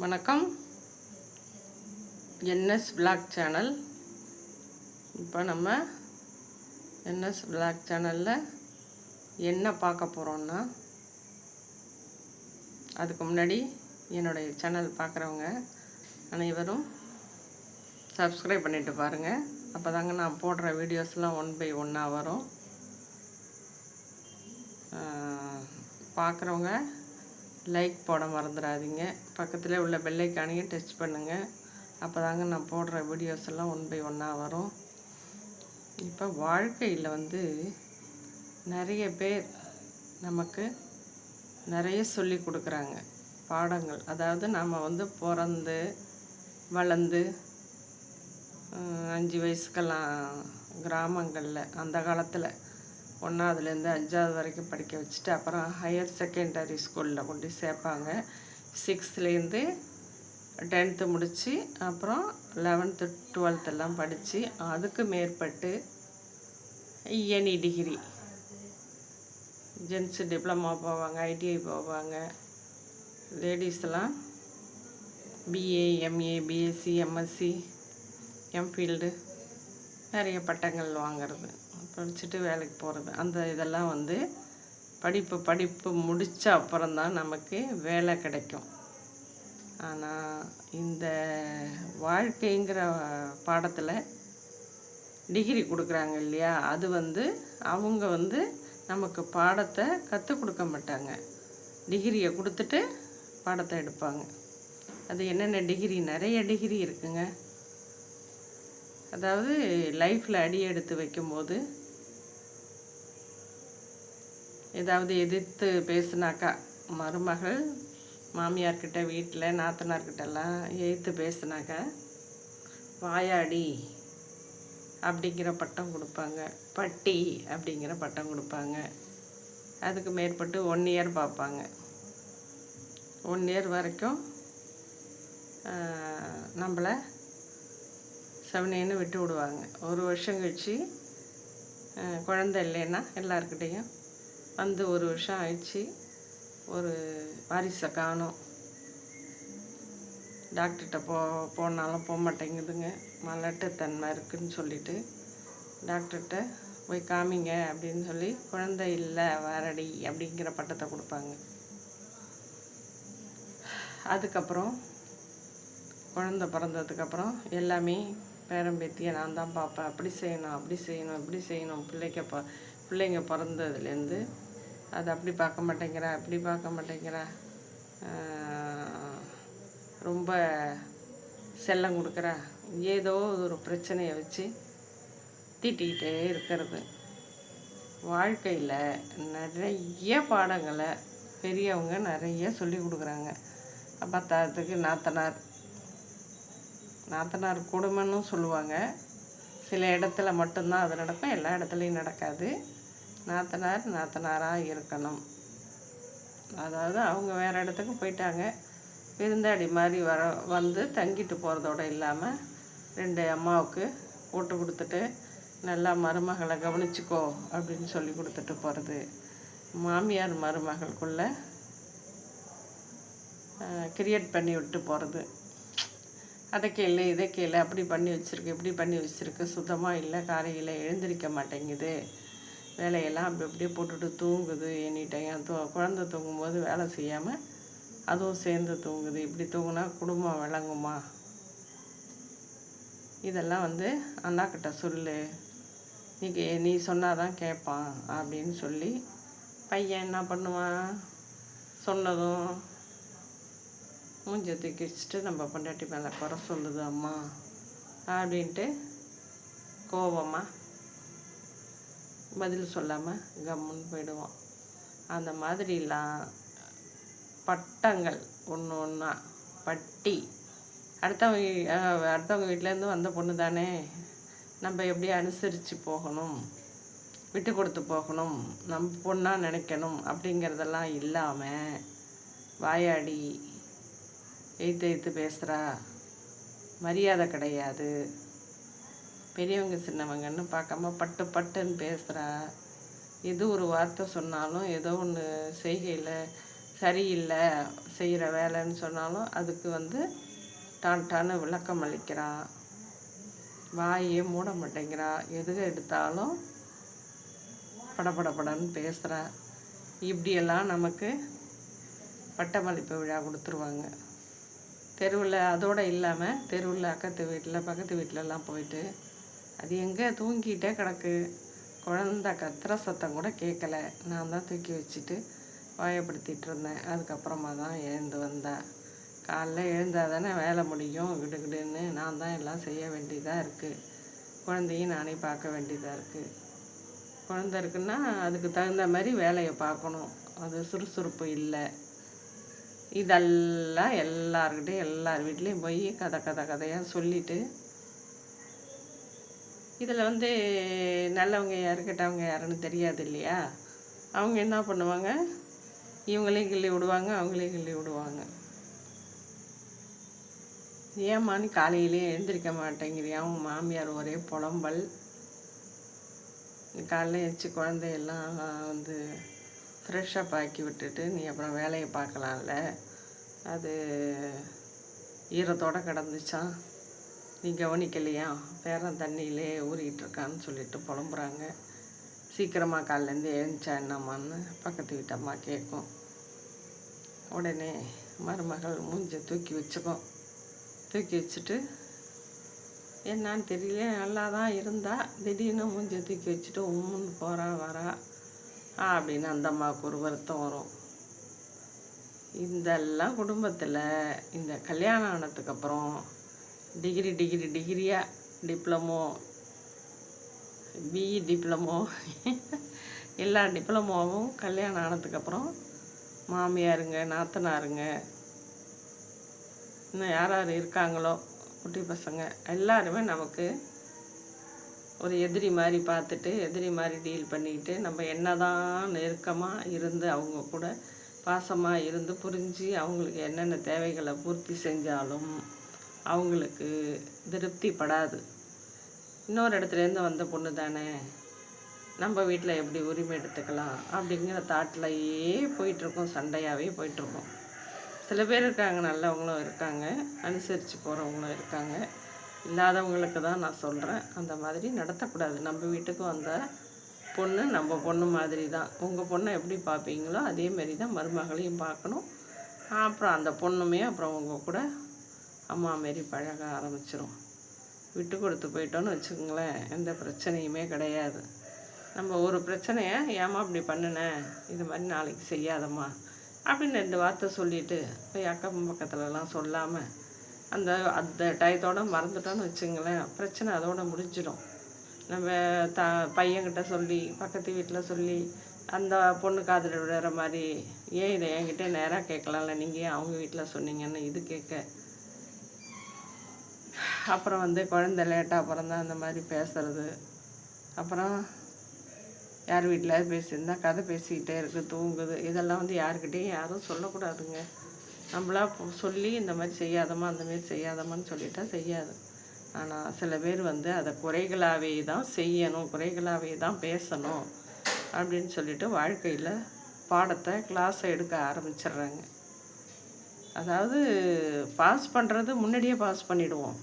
வணக்கம். N S vlog channel. இப்போ நம்ம என்எஸ் விளாக் சேனலில் என்ன பார்க்க போகிறோன்னா, அதுக்கு முன்னாடி என்னுடைய சேனல் பார்க்குறவங்க அனைவரும் சப்ஸ்கிரைப் பண்ணிவிட்டு பாருங்கள். அப்போ தாங்க நான் போடுற வீடியோஸ்லாம் 1 by 1 வரும். பார்க்குறவங்க லைக் போட மறந்துடாதீங்க. பக்கத்தில் உள்ள பெல் ஐக்கானையும் டச் பண்ணுங்கள். அப்போ தாங்க நான் போடுற வீடியோஸ் எல்லாம் 1 by 1 வரும். இப்போ வாழ்க்கையில் நிறைய பேர் நமக்கு நிறைய சொல்லி கொடுக்குறாங்க பாடங்கள். அதாவது நாம் பிறந்து வளர்ந்து 5 வயசுக்கெல்லாம் கிராமங்களில் அந்த காலத்தில் 1ஆவதுலேருந்து 5ஆவது வரைக்கும் படிக்க வச்சுட்டு அப்புறம் ஹையர் செகண்டரி ஸ்கூலில் கொண்டு சேர்ப்பாங்க. 6லேருந்து 10th முடித்து அப்புறம் 11th 12th எல்லாம் படித்து அதுக்கு மேற்பட்டு எனி டிகிரி, ஜென்ஸு டிப்ளமா போவாங்க, ஐடிஐ போவாங்க. லேடிஸ்லாம் பிஏ, எம்ஏ, பிஎஸ்சி, எம்எஸ்சி, எம்ஃபீல்டு நிறைய பட்டங்கள் வாங்கிறது, படிச்சுட்டு வேலைக்கு போகிறது. அந்த இதெல்லாம் படிப்பு முடித்த அப்புறம்தான் நமக்கு வேலை கிடைக்கும். ஆனால் இந்த வாழ்க்கைங்கிற பாடத்தில் டிகிரி கொடுக்குறாங்க இல்லையா, அது அவங்க நமக்கு பாடத்தை கற்றுக் கொடுக்க மாட்டாங்க. டிகிரியை கொடுத்துட்டு பாடத்தை எடுப்பாங்க. அது என்னென்ன டிகிரி? நிறைய டிகிரி இருக்குங்க. அதாவது லைஃப்பில் அடி எடுத்து வைக்கும்போது ஏதாவது எதிர்த்து பேசுனாக்கா, மருமகள் மாமியார்கிட்ட, வீட்டில் நாத்தனார்கிட்டலாம் எதிர்த்து பேசுனாக்கா வாயாடி அப்படிங்கிற பட்டம் கொடுப்பாங்க, பட்டி அப்படிங்கிற பட்டம் கொடுப்பாங்க. அதுக்கு மேற்பட்டு 1 year பார்ப்பாங்க. 1 year வரைக்கும் நம்மளை செவனேன்னு விட்டு விடுவாங்க. 1 வருஷம் கழிச்சு குழந்தை இல்லைன்னா எல்லாருக்கிட்டையும் 1 வருஷம் ஆயிடுச்சு, ஒரு வாரிசை காணோம், டாக்டர்கிட்ட போனாலும் போக மாட்டேங்குதுங்க, மலட்டுத்தன்மை இருக்குதுன்னு சொல்லிவிட்டு டாக்டர்கிட்ட போய் காமிங்க அப்படின்னு சொல்லி குழந்தை இல்லை வரடி அப்படிங்கிற பட்டத்தை கொடுப்பாங்க. அதுக்கப்புறம் குழந்தை பிறந்ததுக்கப்புறம் எல்லாமே பேரம்பேத்தியை நான் தான் பார்ப்பேன், அப்படி செய்யணும் அப்படி செய்யணும் இப்படி செய்யணும். பிள்ளைங்க பிறந்ததுலேருந்து அதை அப்படி பார்க்க மாட்டேங்கிறா, இப்படி பார்க்க மாட்டேங்கிறா, ரொம்ப செல்லம் கொடுக்குறா, ஏதோ ஒரு பிரச்சனையை வச்சு தீட்டிக்கிட்டே இருக்கிறது. வாழ்க்கையில் நிறைய பாடங்களை பெரியவங்க நிறைய சொல்லி கொடுக்குறாங்க. பத்தாததுக்கு நாத்தனார் கொடுமைன்னு சொல்லுவாங்க. சில இடத்துல மட்டும்தான் அது நடக்கும், எல்லா இடத்துலையும் நடக்காது. நாத்தனாராக இருக்கணும். அதாவது அவங்க வேறு இடத்துக்கு போயிட்டாங்க, விருந்தாடி மாதிரி வந்து தங்கிட்டு போகிறதோடு இல்லாமல் 2 அம்மாவுக்கு போட்டு கொடுத்துட்டு நல்லா மருமகளை கவனிச்சிக்கோ அப்படின்னு சொல்லி கொடுத்துட்டு போகிறது. மாமியார் மருமகளுக்குள்ளே கிரியேட் பண்ணி விட்டு போகிறது. அதை கேளு இதை கேளு, அப்படி பண்ணி வச்சுருக்கு இப்படி பண்ணி வச்சுருக்கு, சுத்தமாக இல்லை, காலையில் எழுந்திரிக்க மாட்டேங்குது, வேலையெல்லாம் அப்படி அப்படியே போட்டுட்டு தூங்குது, எனி டைம் குழந்தை தூங்கும்போது வேலை செய்யாமல் அதுவும் சேர்ந்து தூங்குது. இப்படி தூங்குனா குடும்பம் விளங்குமா? இதெல்லாம் அண்ணாக்கிட்ட சொல்லு, நீ சொன்னாதான் கேட்பான் அப்படின்னு சொல்லி பையன் என்ன பண்ணுவான்? சொன்னதும் மூஞ்ச தூக்கி வச்சுட்டு நம்ம பொண்டாட்டி மேலே குறை சொல்லுது அம்மா அப்படின்ட்டு கோபமாக பதில் சொல்லாமல் கம்முன்னு போயிடுவோம். அந்த மாதிரிலாம் பட்டங்கள் ஒன்றா பட்டி, அடுத்தவங்க வீட்டிலேருந்து வந்த பொண்ணு தானே, நம்ம எப்படி அனுசரித்து போகணும், விட்டு கொடுத்து போகணும், நம்ம பொண்ணாக நினைக்கணும் அப்படிங்கிறதெல்லாம் இல்லாமல் வாயாடி எய்த்து பேசுகிறா, மரியாதை கிடையாது, பெரியவங்க சின்னவங்கன்னு பார்க்காம பட்டுன்னு பேசுகிறா, எது ஒரு வார்த்தை சொன்னாலும் ஏதோ ஒன்று செய்கையில் சரியில்லை செய்கிற வேலைன்னு சொன்னாலும் அதுக்கு வந்து டான்னு விளக்கம் அளிக்கிறா, வாயே மூட மாட்டேங்கிறா, எதுக எடுத்தாலும் படபடன்னு பேசுகிறா. இப்படியெல்லாம் நமக்கு பட்டமளிப்பு விழா கொடுத்துருவாங்க. தெருவில் அதோடு இல்லாமல் தெருவில் பக்கத்து வீட்டிலலாம் போயிட்டு அது எங்கே தூங்கிட்டே கிடக்கு, குழந்த கத்துற சத்தம் கூட கேட்கல, நான் தான் தூக்கி வச்சுட்டு வாயப்படுத்திகிட்டு இருந்தேன். அதுக்கப்புறமா தான் எழுந்து வந்தேன். காலைல எழுந்தால் தானே வேலை முடியும், கிடுகிடுன்னு நான் தான் எல்லாம் செய்ய வேண்டியதாக இருக்குது. குழந்தையும் நானே பார்க்க வேண்டியதாக இருக்குது. குழந்தை இருக்குன்னா அதுக்கு தகுந்த மாதிரி வேலையை பார்க்கணும், அது சுறுசுறுப்பு இல்லை. இதெல்லாம் எல்லார் வீட்லேயும் போய் கதையாக சொல்லிவிட்டு, இதில் வந்து நல்லவங்க யார் கெட்டவங்க யாருன்னு தெரியாது இல்லையா. அவங்க என்ன பண்ணுவாங்க, இவங்களையும் கிள்ளி விடுவாங்க, அவங்களையும் கிள்ளி விடுவாங்க. ஏம்மான்னு காலையிலே எழுந்திரிக்க மாட்டேங்கிறியா, அவங்க மாமியார் ஒரே புலம்பல். காலையில் எழுந்திரிச்சி குழந்தையெல்லாம் வந்து ஃப்ரெஷ்ஷப் ஆக்கி விட்டுட்டு நீ அப்புறம் வேலையை பார்க்கலாம்ல, அது ஈரத்தோடு கிடந்துச்சான், நீ கவனிக்கலையா, பேரன் தண்ணியிலே ஊறிக்கிட்டுருக்கான்னு சொல்லிட்டு புலம்புறாங்க. சீக்கிரமாக காலிலேருந்து எழுந்துச்சா என்னம்மான்னு பக்கத்து வீட்டம்மா கேட்கும். உடனே மருமகள் மூஞ்சை தூக்கி வச்சுட்டு என்னான்னு தெரியல, நல்லா தான் இருந்தா, திடீர்னு மூஞ்சை தூக்கி வச்சுட்டு உம்முன்னு போகிறா வரா அப்படின்னு அந்த அம்மாவுக்கு ஒரு வருத்தம் வரும். இதெல்லாம் குடும்பத்தில் இந்த கல்யாணம் ஆனதுக்கப்புறம் டிகிரியாக டிப்ளமோ, பிஇ டிப்ளமோ எல்லா டிப்ளமோவும் கல்யாணம் ஆனதுக்கப்புறம் மாமியாருங்க, நாத்தனாருங்க, இன்னும் யார் இருக்காங்களோ குட்டி பசங்க எல்லாருமே நமக்கு ஒரு எதிரி மாதிரி பார்த்துட்டு, எதிரி மாதிரி டீல் பண்ணிக்கிட்டு, நம்ம என்ன தான் நெருக்கமாக இருந்து அவங்க கூட பாசமாக இருந்து புரிஞ்சு அவங்களுக்கு என்னென்ன தேவைகளை பூர்த்தி செஞ்சாலும் அவங்களுக்கு திருப்திப்படாது. இன்னொரு இடத்துலேருந்து வந்த பொண்ணு தானே, நம்ம வீட்டில் எப்படி உரிமை எடுத்துக்கலாம் அப்படிங்கிற தாட்டிலையே போயிட்டுருக்கோம், சண்டையாகவே போயிட்டுருக்கோம். சில பேர் இருக்காங்க, நல்லவங்களும் இருக்காங்க, அனுசரித்து போகிறவங்களும் இருக்காங்க. இல்லாதவங்களுக்கு தான் நான் சொல்கிறேன், அந்த மாதிரி நடத்தக்கூடாது. நம்ம வீட்டுக்கு வந்த பொண்ணு நம்ம பொண்ணு மாதிரி தான். உங்கள் பொண்ணை எப்படி பார்ப்பீங்களோ அதேமாரி தான் மருமகளையும் பார்க்கணும். அப்புறம் அந்த பொண்ணுமே அப்புறம் உங்கள் கூட அம்மா மாரி பழக ஆரம்பிச்சிடும். விட்டு கொடுத்து போயிட்டோன்னு வச்சுக்கோங்களேன், எந்த பிரச்சனையுமே கிடையாது. நம்ம ஒரு பிரச்சனையை ஏமா இப்படி பண்ணினேன், இது மாதிரி நாளைக்கு செய்யாதம்மா அப்படின்னு 2 வார்த்தை சொல்லிவிட்டு போய் அக்கம் பக்கத்துலலாம் சொல்லாமல் அந்த டயத்தோடு மறந்துட்டோன்னு வச்சுங்களேன், பிரச்சனை அதோடு முடிஞ்சிடும். நம்ம பையன்கிட்ட சொல்லி, பக்கத்து வீட்டில் சொல்லி, அந்த பொண்ணு காதில் விடுற மாதிரி, ஏன் இதை என்கிட்ட நேராக கேட்கலாம்ல, நீங்கள் ஏன் அவங்க வீட்டில் சொன்னீங்கன்னு இது கேட்க, அப்புறம் வந்து குழந்தை லேட்டாக பிறந்தா அந்த மாதிரி பேசுகிறது, அப்புறம் யார் வீட்டில் பேசியிருந்தா கதை பேசிக்கிட்டே இருக்குது, தூங்குது, இதெல்லாம் வந்து யாருக்கிட்டேயும் யாரும் சொல்லக்கூடாதுங்க. நம்மளா சொல்லி இந்த மாதிரி செய்யாதம்மா, அந்தமாரி செய்யாதம்மான்னு சொல்லிட்டா செய்யாது. ஆனால் சில பேர் வந்து அதை குறைகளாகவே தான் செய்யணும், குறைகளாகவே தான் பேசணும் அப்படின்னு சொல்லிட்டு வாழ்க்கையில் பாடத்தை கிளாஸை எடுக்க ஆரம்பிச்சிடுறாங்க. அதாவது பாஸ் பண்ணுறது முன்னாடியே பாஸ் பண்ணிவிடுவோம்.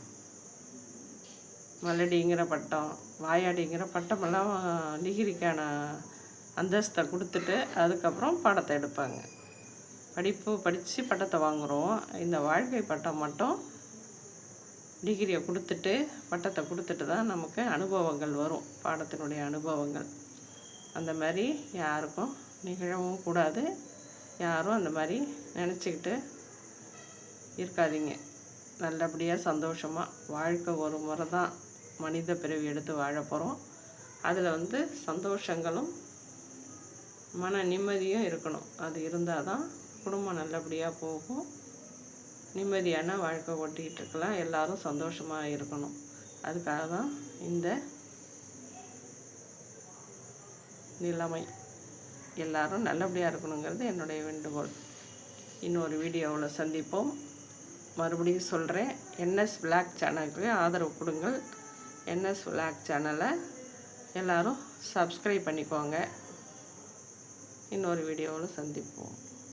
மலடிங்கிற பட்டம், வாயாடிங்கிற பட்டமெல்லாம் டிகிரிக்கான அந்தஸ்தை கொடுத்துட்டு அதுக்கப்புறம் படத்தை எடுப்பாங்க. படித்து பட்டத்தை வாங்குகிறோம். இந்த வாழ்க்கை பட்டம் மட்டும் டிகிரியை கொடுத்துட்டு, பட்டத்தை கொடுத்துட்டு தான் நமக்கு அனுபவங்கள் வரும், பாடத்தினுடைய அனுபவங்கள். அந்த மாதிரி யாருக்கும் நிகழவும் கூடாது. யாரும் அந்த மாதிரி நினச்சிக்கிட்டு இருக்காதீங்க. நல்லபடியாக சந்தோஷமாக வாழ்க்கை ஒரு முறை தான் மனித பிறவி எடுத்து வாழ போகிறோம். அதில் வந்து சந்தோஷங்களும் மன நிம்மதியும் இருக்கணும். அது இருந்தால் தான் குடும்பம் நல்லபடியாக போகும். நிம்மதியான வாழ்க்கை ஓட்டிகிட்டு இருக்கலாம். எல்லோரும் சந்தோஷமாக இருக்கணும். அதுக்காக தான் இந்த நிலைமை. எல்லோரும் நல்லபடியாக இருக்கணுங்கிறது என்னுடைய வேண்டுகோள். இன்னொரு வீடியோவில் சந்திப்போம். மறுபடியும் சொல்கிறேன், என்எஸ் விளாக் சேனலுக்கு ஆதரவு கொடுங்கள். என்எஸ் விளாக் சேனலை எல்லோரும் சப்ஸ்கிரைப் பண்ணிக்கோங்க. இன்னொரு வீடியோவில் சந்திப்போம்.